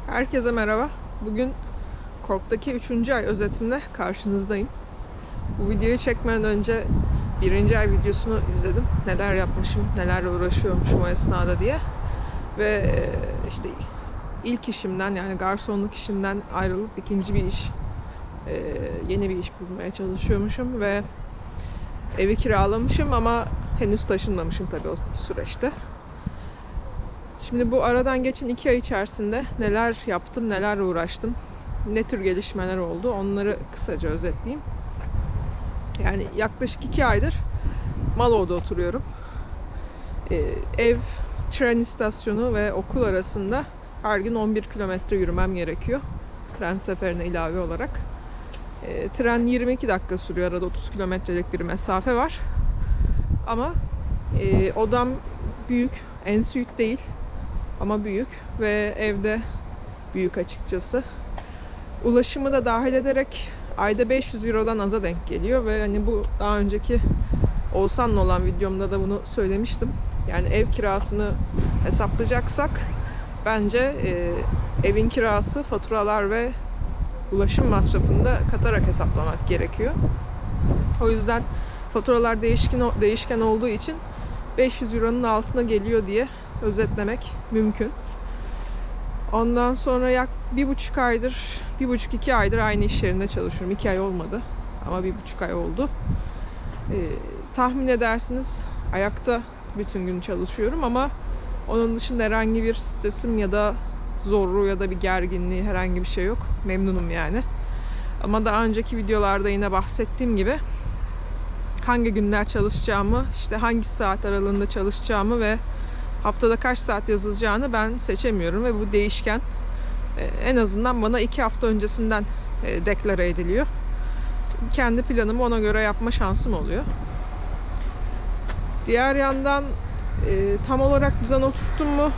Herkese merhaba. Bugün Kork'taki 3. ay özetimle karşınızdayım. Bu videoyu çekmeden önce 1. ay videosunu izledim. Neler yapmışım, nelerle uğraşıyormuşum o esnada diye. Ve işte ilk işimden, yani garsonluk işimden ayrılıp ikinci bir iş, yeni bir iş bulmaya çalışıyormuşum ve evi kiralamışım ama henüz taşınmamışım tabii o süreçte. Şimdi bu aradan geçen 2 ay içerisinde neler yaptım, nelerle uğraştım, ne tür gelişmeler oldu, onları kısaca özetleyeyim. Yani yaklaşık 2 aydır Malova'da oturuyorum. Ev, tren istasyonu ve okul arasında her gün 11 kilometre yürümem gerekiyor. Tren seferine ilave olarak. Tren 22 dakika sürüyor. Arada 30 kilometrelik bir mesafe var. Ama odam büyük, en suite değil. Ama büyük ve evde büyük açıkçası. Ulaşımı da dahil ederek ayda 500 Euro'dan aza denk geliyor ve hani bu daha önceki Oğuzhan'la olan videomda da bunu söylemiştim. Yani ev kirasını hesaplayacaksak bence evin kirası, faturalar ve ulaşım masrafını da katarak hesaplamak gerekiyor. O yüzden faturalar değişken olduğu için 500 Euro'nun altına geliyor diye özetlemek mümkün. Ondan sonra 1,5-2 aydır aynı iş yerinde çalışıyorum. 2 ay olmadı ama 1,5 ay oldu. Tahmin edersiniz ayakta bütün gün çalışıyorum ama onun dışında herhangi bir stresim ya da zorluğu ya da bir gerginliği herhangi bir şey yok. Memnunum yani. Ama daha önceki videolarda yine bahsettiğim gibi hangi günler çalışacağımı, işte hangi saat aralığında çalışacağımı ve haftada kaç saat yazılacağını ben seçemiyorum ve bu değişken. En azından bana 2 hafta öncesinden deklare ediliyor. Kendi planımı ona göre yapma şansım oluyor. Diğer yandan tam olarak düzen oturttum mu?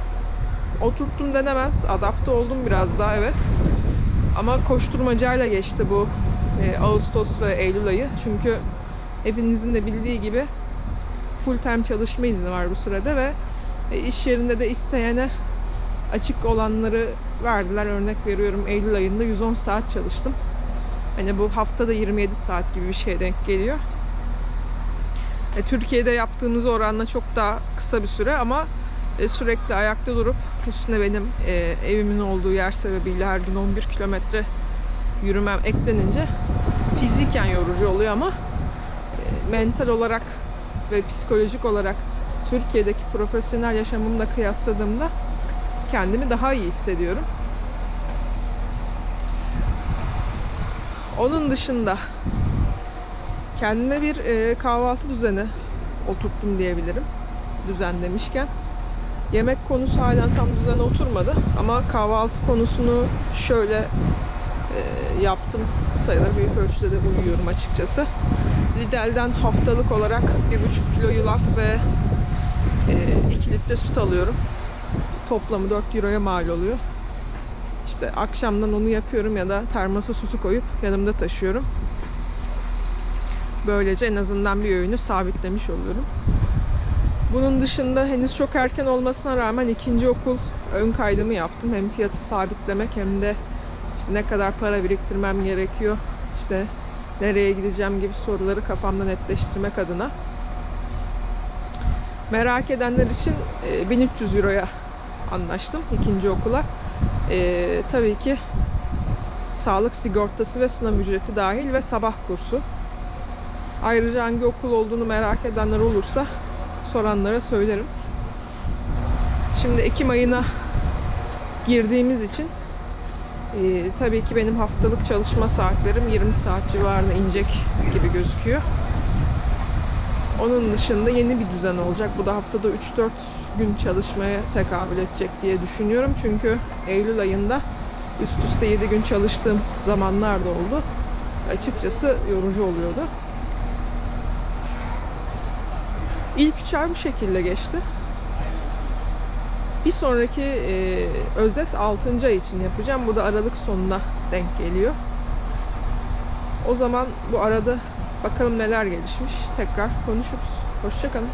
Oturttum denemez. Adapte oldum biraz daha, evet. Ama koşturmacayla geçti bu Ağustos ve Eylül ayı. Çünkü hepinizin de bildiği gibi full time çalışma izni var bu sırada ve iş yerinde de isteyene açık olanları verdiler. Örnek veriyorum, Eylül ayında 110 saat çalıştım. Hani bu haftada 27 saat gibi bir şeye denk geliyor. Türkiye'de yaptığımız oranla çok daha kısa bir süre ama sürekli ayakta durup üstüne benim evimin olduğu yer sebebiyle her gün 11 kilometre yürümem eklenince fiziken yorucu oluyor ama mental olarak ve psikolojik olarak Türkiye'deki profesyonel yaşamımla kıyasladığımda kendimi daha iyi hissediyorum. Onun dışında kendime bir kahvaltı düzeni oturttum diyebilirim. Düzen demişken. Yemek konusu halen tam düzene oturmadı ama kahvaltı konusunu şöyle yaptım. Sayılır, büyük ölçüde de uyuyorum açıkçası. Lidl'den haftalık olarak 1,5 kilo yulaf ve 2 litre süt alıyorum. Toplamı 4 euroya mal oluyor. İşte akşamdan onu yapıyorum ya da termosa sütü koyup yanımda taşıyorum. Böylece en azından bir öğünü sabitlemiş oluyorum. Bunun dışında henüz çok erken olmasına rağmen ikinci okul ön kaydımı yaptım. Hem fiyatı sabitlemek hem de işte ne kadar para biriktirmem gerekiyor, işte nereye gideceğim gibi soruları kafamda netleştirmek adına. Merak edenler için 1300 Euro'ya anlaştım ikinci okula. Tabii ki sağlık sigortası ve sınav ücreti dahil ve sabah kursu. Ayrıca hangi okul olduğunu merak edenler olursa soranlara söylerim. Şimdi Ekim ayına girdiğimiz için tabii ki benim haftalık çalışma saatlerim 20 saat civarına inecek gibi gözüküyor. Onun dışında yeni bir düzen olacak. Bu da haftada 3-4 gün çalışmaya tekabül edecek diye düşünüyorum. Çünkü Eylül ayında üst üste 7 gün çalıştığım zamanlar da oldu. Açıkçası yorucu oluyordu. İlk 3 ay bu şekilde geçti. Bir sonraki özet 6. ay için yapacağım. Bu da Aralık sonuna denk geliyor. O zaman bu arada bakalım neler gelişmiş. Tekrar konuşuruz. Hoşça kalın.